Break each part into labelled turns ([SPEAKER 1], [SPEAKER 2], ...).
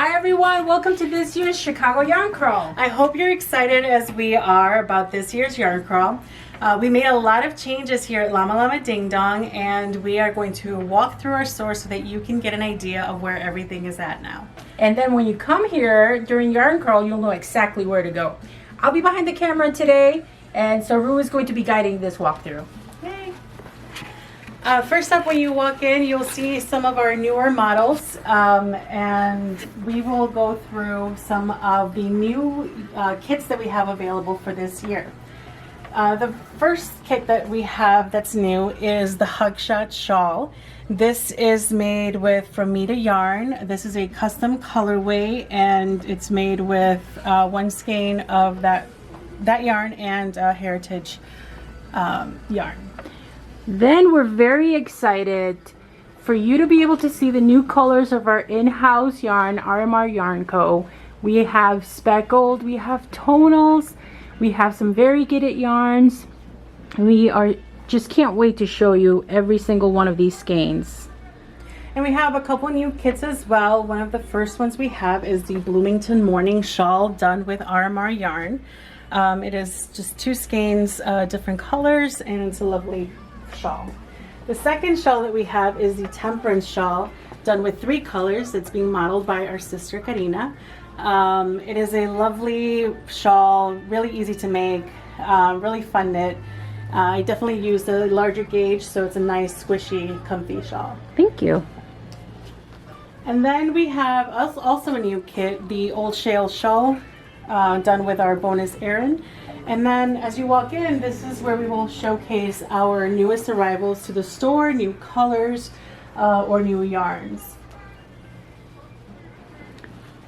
[SPEAKER 1] Hi everyone, welcome to this year's Chicago Yarn Crawl.
[SPEAKER 2] I hope you're excited as we are about this year's yarn crawl. We made a lot of changes here at Llama Ding Dong, and we are going to walk through our store so that you can get an idea of where everything is at now.
[SPEAKER 1] And then when you come here during Yarn Crawl, you'll know exactly where to go. I'll be behind the camera today, and so Rue is going to be guiding this walkthrough.
[SPEAKER 2] Yay. First up, when you walk in, you'll see some of our newer models, and we will go through some of the new kits that we have available for this year. The first kit that we have that's new is the Hugshot Shawl. This is made with From Me to Yarn. This is a custom colorway, and it's made with one skein of that yarn and heritage yarn.
[SPEAKER 1] Then we're very excited for you to be able to see the new colors of our in-house yarn, RMR Yarn Co. We have speckled, we have tonals, we have some variegated yarns. We just can't wait to show you every single one of these skeins.
[SPEAKER 2] And we have a couple new kits as well. One of the first ones we have is the Bloomington Morning Shawl done with RMR yarn. It is just two skeins, different colors, and it's a lovely shawl. The second shawl that we have is the Temperance Shawl done with 3 colors. It's being modeled by our sister Karina. It is a lovely shawl, really easy to make, really fun knit. I definitely used a larger gauge, so it's a nice squishy comfy shawl.
[SPEAKER 1] Thank you.
[SPEAKER 2] And then we have also a new kit, the Old Shale Shawl, done with our bonus Erin. And then as you walk in, this is where we will showcase our newest arrivals to the store, new colors or new yarns.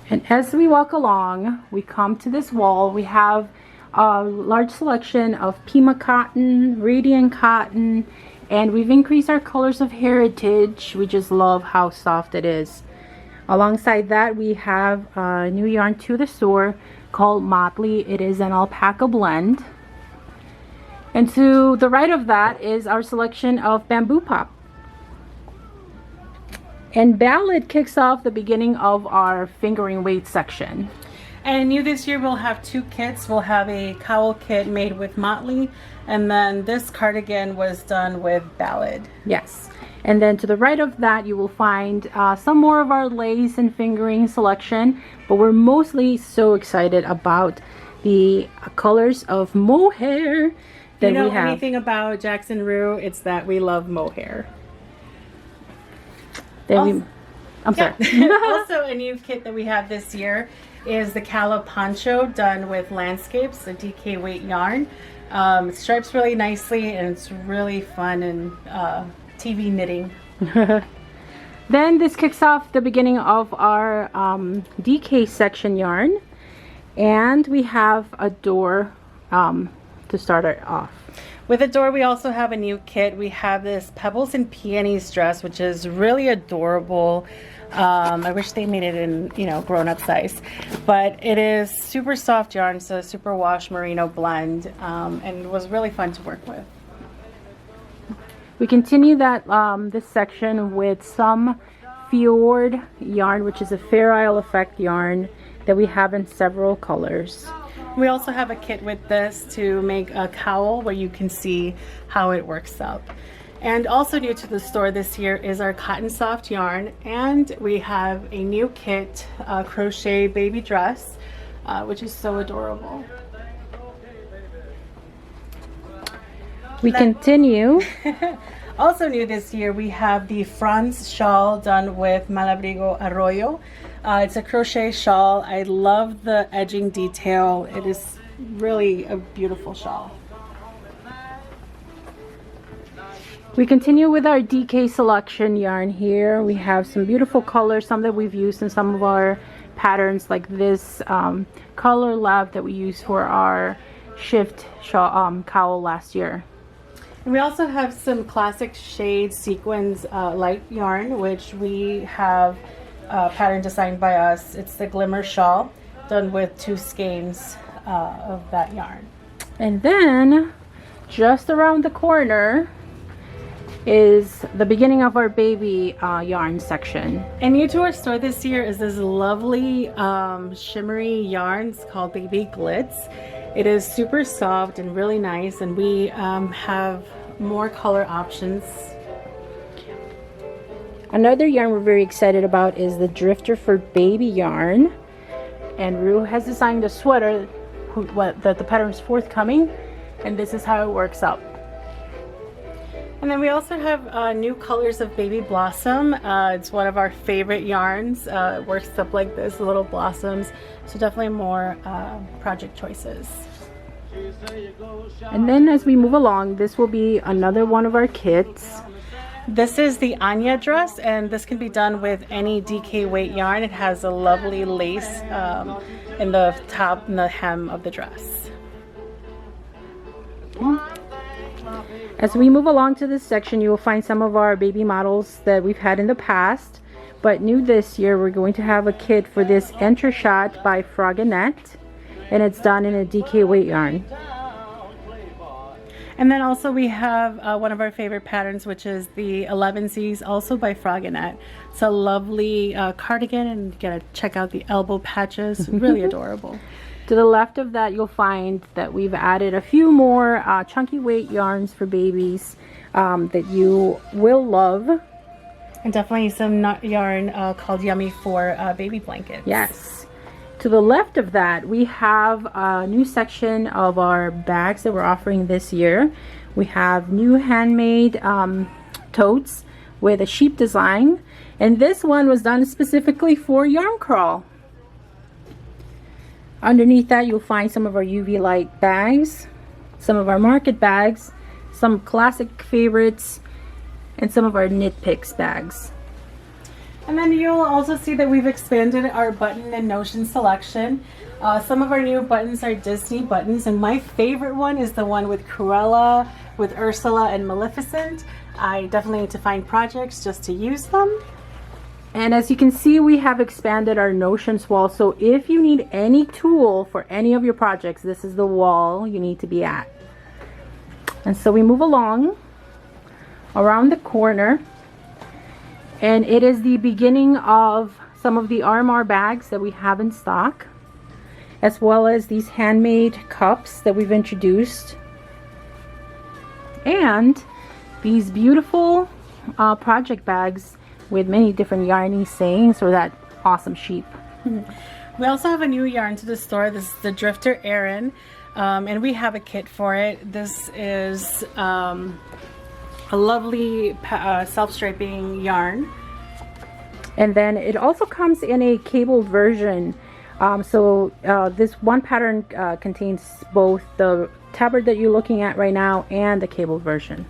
[SPEAKER 1] And as we walk along, we come to this wall. We have a large selection of Pima cotton, Radiant cotton, and we've increased our colors of heritage. We just love how soft it is. Alongside that, we have a new yarn to the store called Motley. It is an alpaca blend. And to the right of that is our selection of Bamboo Pop. And Ballad kicks off the beginning of our fingering weight section.
[SPEAKER 2] And new this year, we'll have 2 kits. We'll have a cowl kit made with Motley, and then this cardigan was done with Ballad.
[SPEAKER 1] Yes. And then to the right of that, you will find some more of our lace and fingering selection, but we're mostly so excited about the colors of mohair that we have.
[SPEAKER 2] You know anything about Jackson Rue, it's that we love mohair.
[SPEAKER 1] I'm sorry.
[SPEAKER 2] Also a new kit that we have this year is the Cala Poncho done with Landscapes, a DK weight yarn. It stripes really nicely, and it's really fun and TV knitting.
[SPEAKER 1] Then this kicks off the beginning of our DK section yarn, and we have a door to start it off.
[SPEAKER 2] With Adore, we also have a new kit. We have this Pebbles and Peonies dress, which is really adorable. I wish they made it in, grown-up size, but it is super soft yarn, so super wash merino blend, and it was really fun to work with.
[SPEAKER 1] We continue that this section with some Fjord yarn, which is a Fair Isle Effect yarn that we have in several colors.
[SPEAKER 2] We also have a kit with this to make a cowl where you can see how it works up. And also new to the store this year is our Cotton Soft yarn, and we have a new kit, crochet baby dress, which is so adorable.
[SPEAKER 1] We continue.
[SPEAKER 2] Also new this year, we have the Franz shawl done with Malabrigo Arroyo. It's a crochet shawl. I love the edging detail. It is really a beautiful shawl.
[SPEAKER 1] We continue with our DK selection yarn here. We have some beautiful colors, some that we've used in some of our patterns, like this color lab that we used for our shift shawl, cowl last year.
[SPEAKER 2] And we also have some classic shade sequins light yarn, which we have pattern designed by us. It's the Glimmer shawl done with 2 skeins of that yarn.
[SPEAKER 1] And then just around the corner is the beginning of our baby yarn section.
[SPEAKER 2] And new to our store this year is this lovely shimmery yarn. It's called Baby Glitz. It is super soft and really nice, and we have more color options.
[SPEAKER 1] Another yarn we're very excited about is the Drifter for Baby yarn. And Rue has designed a sweater that the pattern is forthcoming, and this is how it works out.
[SPEAKER 2] And then we also have new colors of Baby Blossom. It's one of our favorite yarns. It works up like this, little blossoms. So definitely more project choices.
[SPEAKER 1] And then as we move along, this will be another one of our kits.
[SPEAKER 2] This is the Anya dress, and this can be done with any DK weight yarn. It has a lovely lace in the top and the hem of the dress.
[SPEAKER 1] As we move along to this section, you will find some of our baby models that we've had in the past, but new this year we're going to have a kit for this Enter Shot by Frogginette, and it's done in a DK weight yarn.
[SPEAKER 2] And then also we have one of our favorite patterns, which is the 11Cs, also by Frogginette. It's a lovely cardigan, and you gotta check out the elbow patches, really adorable.
[SPEAKER 1] To the left of that, you'll find that we've added a few more chunky weight yarns for babies that you will love.
[SPEAKER 2] And definitely some nut yarn called Yummy for baby blankets.
[SPEAKER 1] Yes. To the left of that, we have a new section of our bags that we're offering this year. We have new handmade totes with a sheep design. And this one was done specifically for yarn crawl. Underneath that, you'll find some of our UV light bags, some of our market bags, some classic favorites, and some of our knit picks bags.
[SPEAKER 2] And then you'll also see that we've expanded our button and notion selection. Some of our new buttons are Disney buttons, and my favorite one is the one with Cruella, with Ursula and Maleficent. I definitely need to find projects just to use them.
[SPEAKER 1] And as you can see, we have expanded our notions wall, so if you need any tool for any of your projects, this is the wall you need to be at. And so we move along around the corner, and it is the beginning of some of the RMR bags that we have in stock, as well as these handmade cups that we've introduced, and these beautiful project bags with many different yarny sayings or that awesome sheep.
[SPEAKER 2] We also have a new yarn to the store. This is the Drifter Erin, and we have a kit for it. This is a lovely self-striping yarn.
[SPEAKER 1] And then it also comes in a cabled version. This one pattern contains both the tabard that you're looking at right now and the cabled version.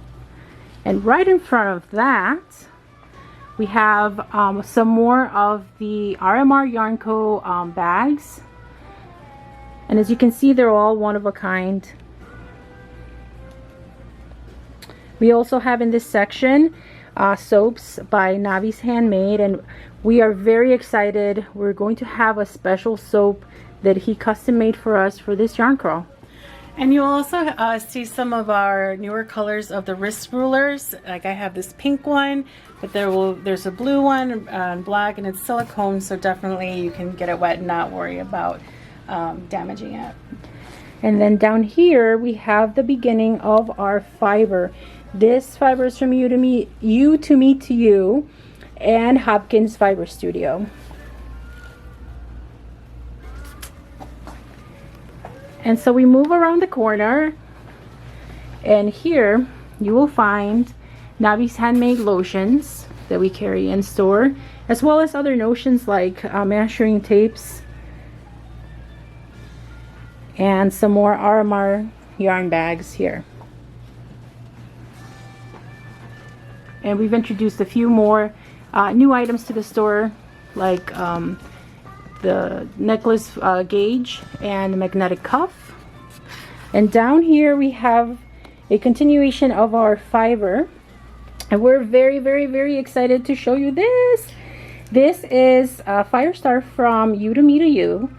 [SPEAKER 1] And right in front of that, we have some more of the RMR Yarn Co. Bags. And as you can see, they're all one of a kind. We also have in this section soaps by Navi's Handmade, and we are very excited. We're going to have a special soap that he custom made for us for this yarn crawl.
[SPEAKER 2] And you'll also see some of our newer colors of the wrist rulers. Like I have this pink one, but there's a blue one and black, and it's silicone, so definitely you can get it wet and not worry about damaging it.
[SPEAKER 1] And then down here we have the beginning of our fiber. This fiber is from You to Me to You and Hopkins Fiber Studio. And so we move around the corner, and here you will find Navi's Handmade lotions that we carry in store, as well as other notions like measuring tapes and some more RMR yarn bags here. And we've introduced a few more new items to the store, like the necklace gauge and the magnetic cuff. And down here we have a continuation of our fiber, and we're very, very, very excited to show you this. This is Firestar from You to Me to You.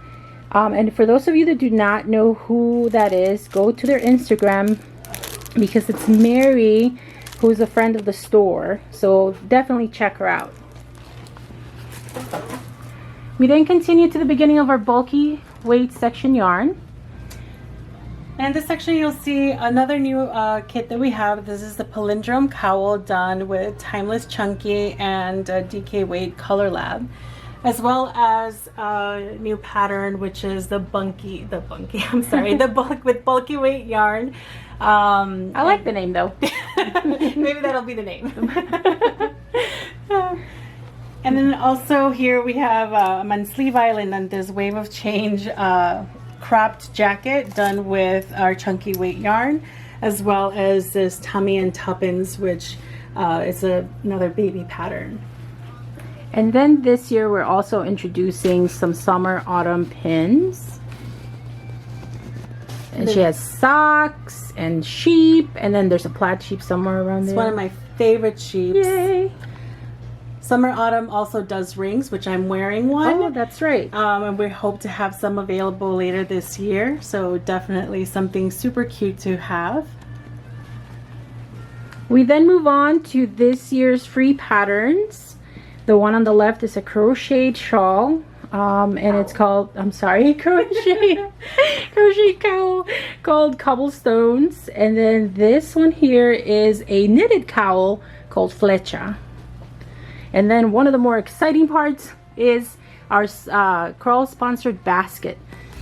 [SPEAKER 1] And for those of you that do not know who that is, go to their Instagram, because it's Mary who's a friend of the store, so definitely check her out. We then continue to the beginning of our bulky weight section yarn.
[SPEAKER 2] And this section you'll see another new kit that we have. This is the palindrome cowl done with Timeless Chunky and DK Weight Color Lab, as well as a new pattern, which is the bulk with bulky weight yarn.
[SPEAKER 1] I like the name though.
[SPEAKER 2] Maybe that'll be the name. And then also here we have on Sleeve Island and this Wave of Change cropped jacket done with our chunky weight yarn, as well as this Tummy and Tuppence, which is another baby pattern.
[SPEAKER 1] And then this year we're also introducing some summer autumn pins. And she has socks and sheep, and then there's a plaid sheep somewhere around there.
[SPEAKER 2] It's one of my favorite sheeps.
[SPEAKER 1] Yay!
[SPEAKER 2] Summer Autumn also does rings, which I'm wearing one.
[SPEAKER 1] Oh, that's right.
[SPEAKER 2] And we hope to have some available later this year. So definitely something super cute to have.
[SPEAKER 1] We then move on to this year's free patterns. The one on the left is a crocheted shawl. And it's called, crochet cowl called Cobblestones. And then this one here is a knitted cowl called Flecha. And then one of the more exciting parts is our Crawl sponsored basket.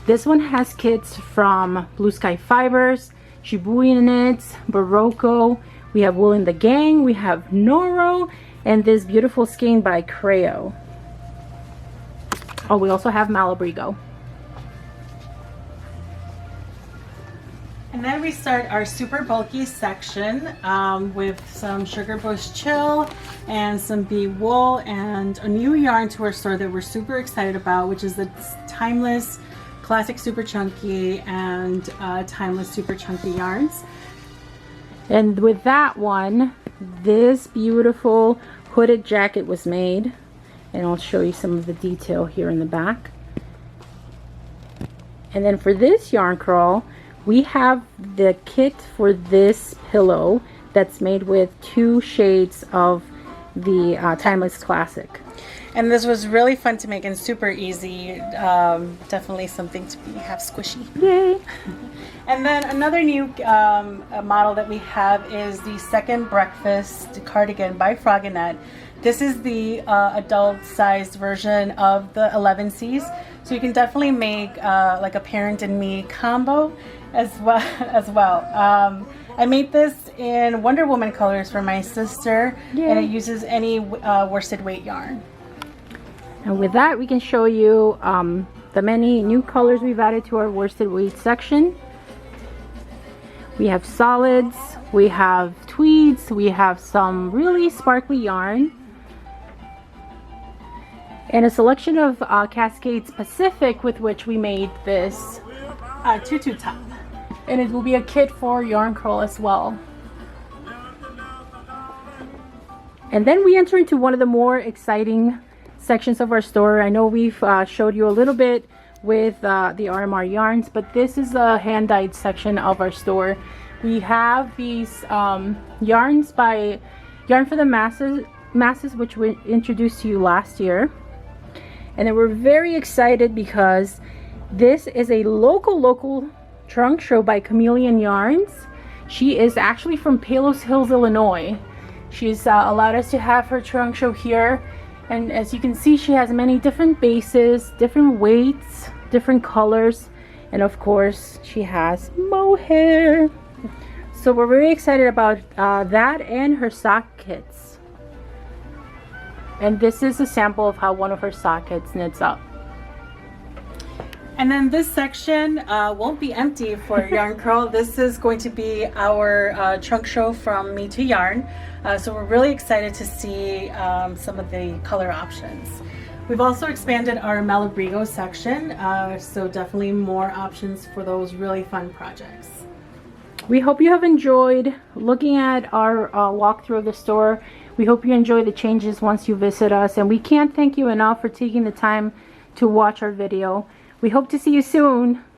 [SPEAKER 1] This one has kits from Blue Sky Fibers, Shibuya Knits, Barocco. We have Wool in the Gang, we have Noro, and this beautiful skein by Creo. Oh, we also have Malabrigo.
[SPEAKER 2] And then we start our super bulky section with some Sugar Bush Chill and some bee wool and a new yarn to our store that we're super excited about, which is the Timeless Classic Super Chunky and Timeless Super Chunky yarns.
[SPEAKER 1] And with that one, this beautiful hooded jacket was made, and I'll show you some of the detail here in the back. And then for this yarn crawl, we have the kit for this pillow that's made with 2 shades of the Timeless Classic.
[SPEAKER 2] And this was really fun to make and super easy. Definitely something to have squishy.
[SPEAKER 1] Yay!
[SPEAKER 2] And then another new model that we have is the Second Breakfast cardigan by Frogginette. This is the adult sized version of the 11Cs. So you can definitely make like a parent and me combo as well. I made this in Wonder Woman colors for my sister. Yay. And it uses any worsted weight yarn.
[SPEAKER 1] And with that, we can show you the many new colors we've added to our worsted weight section. We have solids, we have tweeds, we have some really sparkly yarn, and a selection of Cascades Pacific with which we made this
[SPEAKER 2] tutu top.
[SPEAKER 1] And it will be a kit for yarn curl as well. And then we enter into one of the more exciting sections of our store. I know we've showed you a little bit with the RMR yarns, but this is a hand-dyed section of our store. We have these yarns by Yarn for the Masses, which we introduced to you last year. And then we're very excited because this is a local trunk show by Chameleon Yarns. She is actually from Palos Hills, Illinois. She's allowed us to have her trunk show here, and as you can see, she has many different bases, different weights, different colors, and of course she has mohair. So we're very excited about that and her sock kits. And this is a sample of how one of her sock kits knits up.
[SPEAKER 2] And then this section won't be empty for Yarn Curl. This is going to be our trunk show from Me to Yarn. So we're really excited to see some of the color options. We've also expanded our Malabrigo section, so definitely more options for those really fun projects.
[SPEAKER 1] We hope you have enjoyed looking at our walkthrough of the store. We hope you enjoy the changes once you visit us, and we can't thank you enough for taking the time to watch our video. We hope to see you soon.